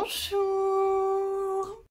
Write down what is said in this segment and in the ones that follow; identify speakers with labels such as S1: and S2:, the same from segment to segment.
S1: Bonjour.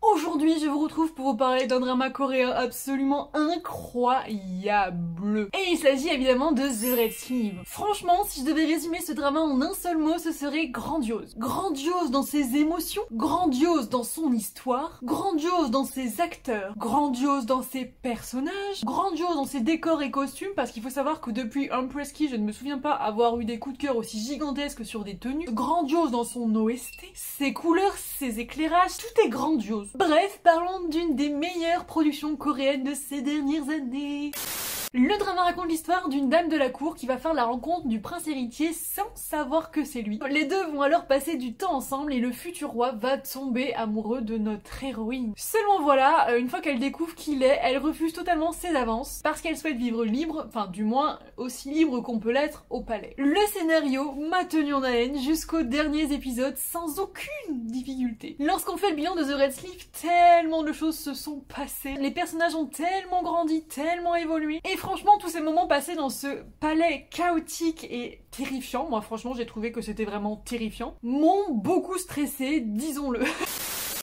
S1: Aujourd'hui, je vous retrouve pour vous parler d'un drama coréen absolument incroyable. Et il s'agit évidemment de The Red Sleeve. Franchement, si je devais résumer ce drama en un seul mot, ce serait grandiose. Grandiose dans ses émotions, grandiose dans son histoire, grandiose dans ses acteurs, grandiose dans ses personnages, grandiose dans ses décors et costumes, parce qu'il faut savoir que depuis Empress Ki, je ne me souviens pas avoir eu des coups de cœur aussi gigantesques sur des tenues. Grandiose dans son OST, ses couleurs, ses éclairages, tout est grandiose. Bref, parlons d'une des meilleures productions coréennes de ces dernières années. Le drama raconte l'histoire d'une dame de la cour qui va faire la rencontre du prince héritier sans savoir que c'est lui. Les deux vont alors passer du temps ensemble et le futur roi va tomber amoureux de notre héroïne. Seulement voilà, une fois qu'elle découvre qui il est, elle refuse totalement ses avances parce qu'elle souhaite vivre libre, enfin du moins aussi libre qu'on peut l'être au palais. Le scénario m'a tenu en haleine jusqu'aux derniers épisodes sans aucune difficulté. Lorsqu'on fait le bilan de The Red Sleeve, tellement de choses se sont passées. Les personnages ont tellement grandi, tellement évolué. Et franchement, tous ces moments passés dans ce palais chaotique et terrifiant, moi franchement j'ai trouvé que c'était vraiment terrifiant, m'ont beaucoup stressé, disons-le.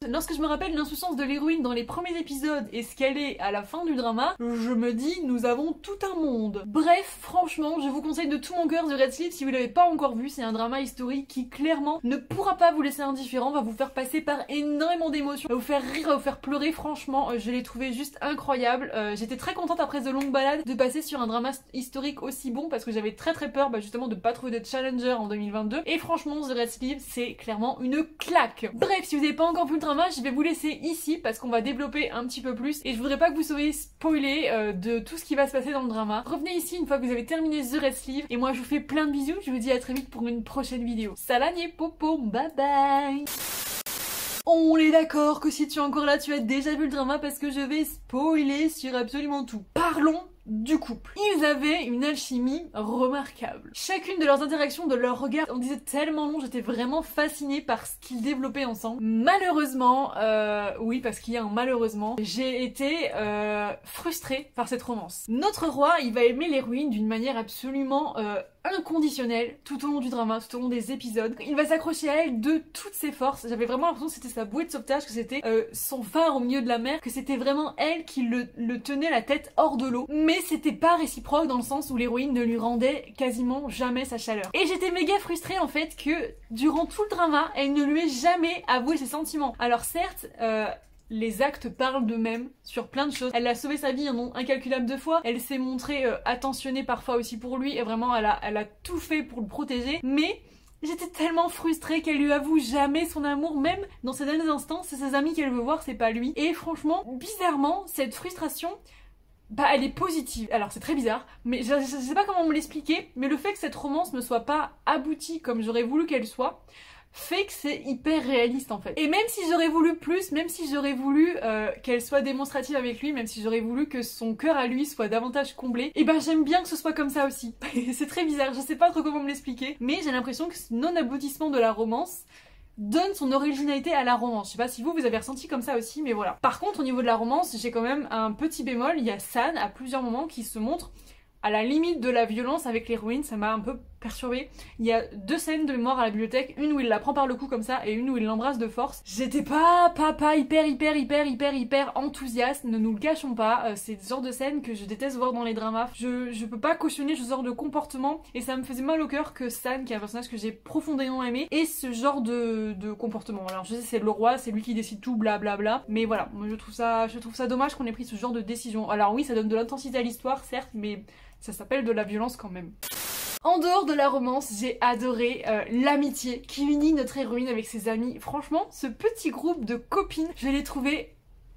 S1: Lorsque je me rappelle l'insouciance de l'héroïne dans les premiers épisodes et ce qu'elle est à la fin du drama, je me dis nous avons tout un monde. Bref, franchement, je vous conseille de tout mon cœur The Red Sleeve si vous l'avez pas encore vu. C'est un drama historique qui clairement ne pourra pas vous laisser indifférent, va vous faire passer par énormément d'émotions, va vous faire rire, va vous faire pleurer. Franchement, je l'ai trouvé juste incroyable. J'étais très contente après The Long Ballad de passer sur un drama historique aussi bon parce que j'avais très peur justement de pas trouver de challenger en 2022. Et franchement, The Red Sleeve, c'est clairement une claque. Bref, si vous n'avez pas encore vu le drama, je vais vous laisser ici parce qu'on va développer un petit peu plus et je voudrais pas que vous soyez spoilés de tout ce qui va se passer dans le drama. Revenez ici une fois que vous avez terminé The Red Sleeve et moi je vous fais plein de bisous, je vous dis à très vite pour une prochaine vidéo. Salam et popo, bye bye. On est d'accord que si tu es encore là, tu as déjà vu le drama parce que je vais spoiler sur absolument tout. Parlons du couple. Ils avaient une alchimie remarquable. Chacune de leurs interactions, de leurs regards, on disait tellement long, j'étais vraiment fascinée par ce qu'ils développaient ensemble. Malheureusement, oui parce qu'il y a un malheureusement, j'ai été frustrée par cette romance. Notre roi, il va aimer l'héroïne d'une manière absolument inconditionnelle tout au long du drama, tout au long des épisodes. Il va s'accrocher à elle de toutes ses forces. J'avais vraiment l'impression que c'était sa bouée de sauvetage, que c'était son phare au milieu de la mer, que c'était vraiment elle qui le tenait la tête hors de l'eau. Mais c'était pas réciproque dans le sens où l'héroïne ne lui rendait quasiment jamais sa chaleur. Et j'étais méga frustrée en fait que durant tout le drama, elle ne lui ait jamais avoué ses sentiments. Alors certes, les actes parlent d'eux-mêmes sur plein de choses. Elle a sauvé sa vie un nombre incalculable de fois. Elle s'est montrée attentionnée parfois aussi pour lui et vraiment elle a tout fait pour le protéger. Mais j'étais tellement frustrée qu'elle lui avoue jamais son amour, même dans ces derniers instants, c'est ses amis qu'elle veut voir, c'est pas lui. Et franchement, bizarrement, cette frustration, elle est positive. Alors c'est très bizarre, mais je sais pas comment me l'expliquer, mais le fait que cette romance ne soit pas aboutie comme j'aurais voulu qu'elle soit, fait que c'est hyper réaliste en fait. Et même si j'aurais voulu plus, même si j'aurais voulu qu'elle soit démonstrative avec lui, même si j'aurais voulu que son cœur à lui soit davantage comblé, et ben j'aime bien que ce soit comme ça aussi. C'est très bizarre, je sais pas trop comment me l'expliquer, mais j'ai l'impression que ce non-aboutissement de la romance donne son originalité à la romance. Je sais pas si vous avez ressenti comme ça aussi, mais voilà. Par contre, au niveau de la romance, j'ai quand même un petit bémol. Il y a San, à plusieurs moments, qui se montre à la limite de la violence avec l'héroïne. Ça m'a un peu perturbée. Il y a deux scènes de mémoire à la bibliothèque, une où il la prend par le cou comme ça et une où il l'embrasse de force. J'étais pas hyper enthousiaste, ne nous le cachons pas. C'est ce genre de scène que je déteste voir dans les dramas. Je peux pas cautionner ce genre de comportement et ça me faisait mal au cœur que San, qui est un personnage que j'ai profondément aimé, ait ce genre de comportement. Alors je sais c'est le roi, c'est lui qui décide tout, blablabla, mais voilà, moi je trouve ça dommage qu'on ait pris ce genre de décision. Alors oui, ça donne de l'intensité à l'histoire, certes, mais ça s'appelle de la violence quand même. En dehors de la romance, j'ai adoré l'amitié qui unit notre héroïne avec ses amis. Franchement, ce petit groupe de copines, je l'ai trouvé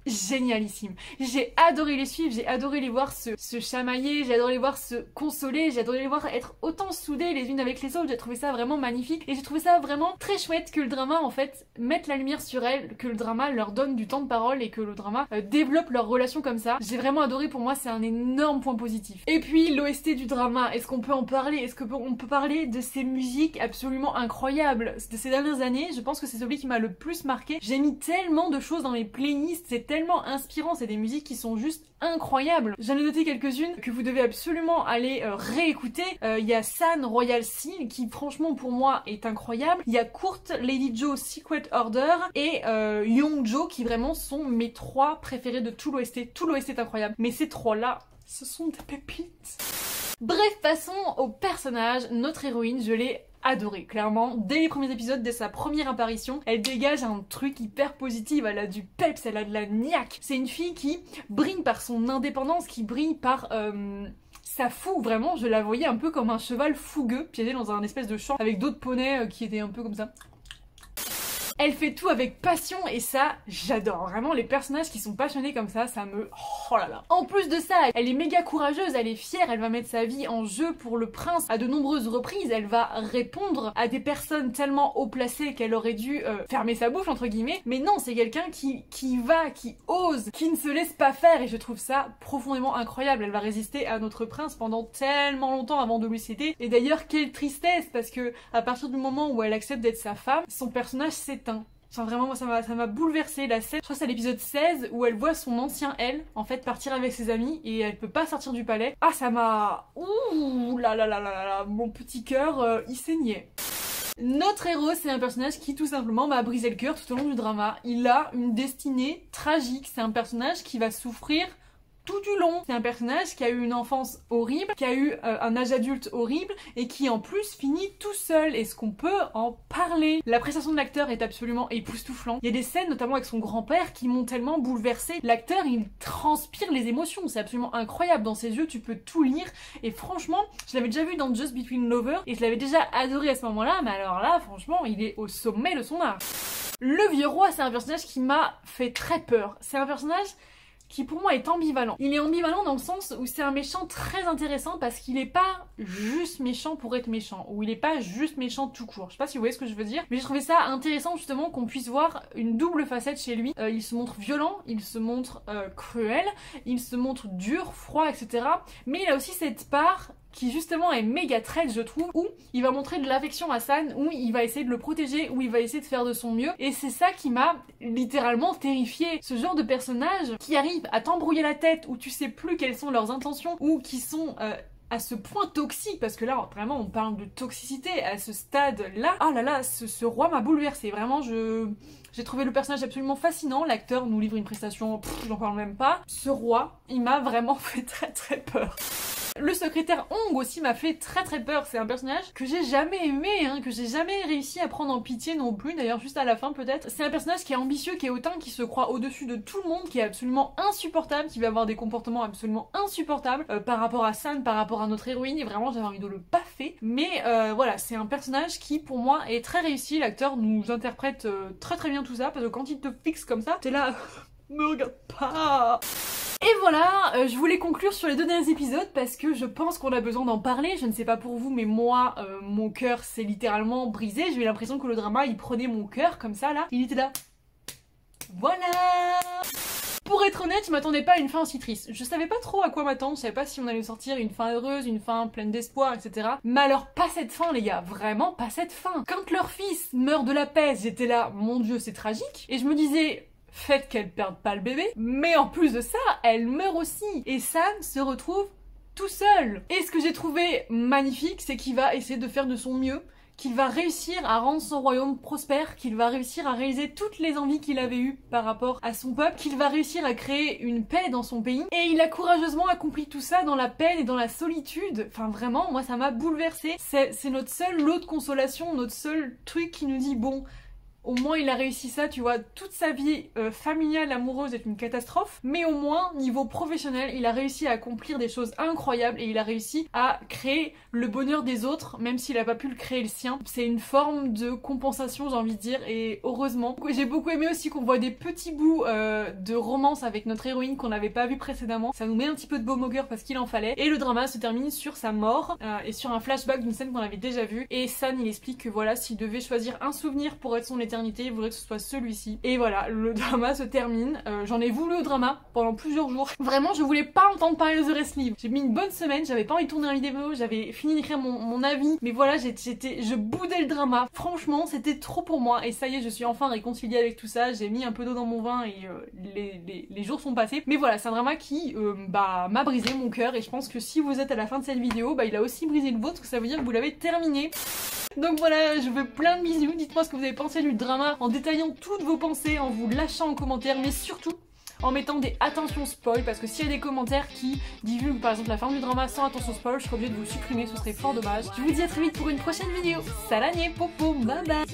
S1: génialissime. J'ai adoré les suivre, j'ai adoré les voir se chamailler, j'ai adoré les voir se consoler, j'ai adoré les voir être autant soudées les unes avec les autres. J'ai trouvé ça vraiment magnifique et j'ai trouvé ça vraiment très chouette que le drama en fait mette la lumière sur elles, que le drama leur donne du temps de parole et que le drama développe leur relation comme ça. J'ai vraiment adoré, pour moi c'est un énorme point positif. Et puis l'OST du drama, est-ce qu'on peut en parler? Est-ce qu'on peut parler de ces musiques absolument incroyables de ces dernières années? Je pense que c'est celui qui m'a le plus marqué. J'ai mis tellement de choses dans mes playlists, c'est tellement inspirant, c'est des musiques qui sont juste incroyables. J'en ai noté quelques-unes que vous devez absolument aller réécouter. Il y a San Royal Seal qui franchement pour moi est incroyable. Il y a Kurt Lady Joe Secret Order et Young Joe qui vraiment sont mes 3 préférés de tout l'OST. Tout l'OST est incroyable. Mais ces 3 là, ce sont des pépites. Bref, passons au personnage. Notre héroïne, je l'ai adorée, clairement. Dès les premiers épisodes, dès sa première apparition, elle dégage un truc hyper positif, elle a du peps, elle a de la niaque. C'est une fille qui brille par son indépendance, qui brille par... ça fout, vraiment, je la voyais un peu comme un cheval fougueux, piégé dans un espèce de champ, avec d'autres poneys qui étaient un peu comme ça. Elle fait tout avec passion et ça, j'adore. Vraiment, les personnages qui sont passionnés comme ça me... Oh là là. En plus de ça, elle est méga courageuse, elle est fière, elle va mettre sa vie en jeu pour le prince à de nombreuses reprises. Elle va répondre à des personnes tellement haut placées qu'elle aurait dû fermer sa bouche, entre guillemets. Mais non, c'est quelqu'un qui ose, qui ne se laisse pas faire et je trouve ça profondément incroyable. Elle va résister à notre prince pendant tellement longtemps avant de lui céder. Et d'ailleurs, quelle tristesse parce que à partir du moment où elle accepte d'être sa femme, son personnage s'éteint. Enfin vraiment moi ça m'a bouleversé la scène. Je crois que c'est à l'épisode 16 où elle voit son ancien elle en fait partir avec ses amis et elle peut pas sortir du palais. Ah ça m'a... Ouh là là là là là, mon petit cœur il saignait. Notre héros, c'est un personnage qui tout simplement m'a brisé le cœur tout au long du drama. Il a une destinée tragique, c'est un personnage qui va souffrir tout du long. C'est un personnage qui a eu une enfance horrible, qui a eu un âge adulte horrible et qui en plus finit tout seul. Est-ce qu'on peut en parler? La prestation de l'acteur est absolument époustouflante. Il y a des scènes notamment avec son grand-père qui m'ont tellement bouleversée. L'acteur il transpire les émotions, c'est absolument incroyable. Dans ses yeux tu peux tout lire et franchement je l'avais déjà vu dans Just Between Lovers et je l'avais déjà adoré à ce moment-là, mais alors là franchement il est au sommet de son art. Le vieux roi c'est un personnage qui m'a fait très peur. C'est un personnage qui pour moi est ambivalent. Il est ambivalent dans le sens où c'est un méchant très intéressant parce qu'il est pas juste méchant pour être méchant, ou il est pas juste méchant tout court. Je sais pas si vous voyez ce que je veux dire, mais j'ai trouvé ça intéressant justement qu'on puisse voir une double facette chez lui. Il se montre violent, il se montre cruel, il se montre dur, froid, etc. Mais il a aussi cette part qui justement est méga traite je trouve, où il va montrer de l'affection à San, où il va essayer de le protéger, où il va essayer de faire de son mieux, et c'est ça qui m'a littéralement terrifiée. Ce genre de personnage qui arrive à t'embrouiller la tête, où tu sais plus quelles sont leurs intentions, ou qui sont à ce point toxique, parce que là vraiment on parle de toxicité à ce stade là. Ah là là, ce roi m'a bouleversée, vraiment j'ai trouvé le personnage absolument fascinant, l'acteur nous livre une prestation, j'en parle même pas. Ce roi, il m'a vraiment fait très peur. Le secrétaire Hong aussi m'a fait très peur, c'est un personnage que j'ai jamais aimé, hein, que j'ai jamais réussi à prendre en pitié non plus, d'ailleurs juste à la fin peut-être. C'est un personnage qui est ambitieux, qui est hautain, qui se croit au-dessus de tout le monde, qui est absolument insupportable, qui va avoir des comportements absolument insupportables par rapport à San, par rapport à notre héroïne, et vraiment j'avais envie de le baffer. Mais voilà, c'est un personnage qui pour moi est très réussi, l'acteur nous interprète très bien tout ça, parce que quand il te fixe comme ça, t'es là... me regarde pas. Et voilà, je voulais conclure sur les 2 derniers épisodes parce que je pense qu'on a besoin d'en parler. Je ne sais pas pour vous, mais moi, mon cœur s'est littéralement brisé. J'ai eu l'impression que le drama, il prenait mon cœur comme ça, là. Il était là. Voilà. Pour être honnête, je m'attendais pas à une fin aussi triste. Je savais pas trop à quoi m'attendre, je savais pas si on allait sortir une fin heureuse, une fin pleine d'espoir, etc. Mais alors, pas cette fin, les gars, vraiment pas cette fin. Quand leur fils meurt de la peste, j'étais là, mon Dieu, c'est tragique. Et je me disais... Faites qu'elle perde pas le bébé, mais en plus de ça, elle meurt aussi. Et San se retrouve tout seul. Et ce que j'ai trouvé magnifique, c'est qu'il va essayer de faire de son mieux, qu'il va réussir à rendre son royaume prospère, qu'il va réussir à réaliser toutes les envies qu'il avait eues par rapport à son peuple, qu'il va réussir à créer une paix dans son pays. Et il a courageusement accompli tout ça dans la peine et dans la solitude. Enfin vraiment, moi ça m'a bouleversée. C'est notre seul lot de consolation, notre seul truc qui nous dit bon... Au moins il a réussi ça, tu vois, toute sa vie familiale, amoureuse est une catastrophe, mais au moins, niveau professionnel, il a réussi à accomplir des choses incroyables et il a réussi à créer le bonheur des autres, même s'il a pas pu le créer le sien. C'est une forme de compensation, j'ai envie de dire, et heureusement. J'ai beaucoup aimé aussi qu'on voit des petits bouts de romance avec notre héroïne qu'on n'avait pas vu précédemment. Ça nous met un petit peu de baume au cœur parce qu'il en fallait. Et le drama se termine sur sa mort et sur un flashback d'une scène qu'on avait déjà vue. Et San, il explique que voilà, s'il devait choisir un souvenir pour être son l'éternité, il voudrait que ce soit celui-ci. Et voilà, le drama se termine. J'en ai voulu au drama pendant plusieurs jours. Vraiment, je voulais pas entendre parler de The Rest Live. J'ai mis une bonne semaine, j'avais pas envie de tourner une vidéo, j'avais fini d'écrire mon avis. Mais voilà, je boudais le drama. Franchement, c'était trop pour moi. Et ça y est, je suis enfin réconciliée avec tout ça. J'ai mis un peu d'eau dans mon vin et les jours sont passés. Mais voilà, c'est un drama qui m'a brisé mon cœur. Et je pense que si vous êtes à la fin de cette vidéo, il a aussi brisé le vôtre. Ça veut dire que vous l'avez terminé. Donc voilà, je vous fais plein de bisous. Dites-moi ce que vous avez pensé du drama en détaillant toutes vos pensées, en vous lâchant en commentaire, mais surtout en mettant des attentions spoil, parce que s'il y a des commentaires qui divulguent par exemple la fin du drama sans attention spoil, je serais obligée de vous supprimer, ce serait fort dommage. Je vous dis à très vite pour une prochaine vidéo. Salagné, popo, bye bye.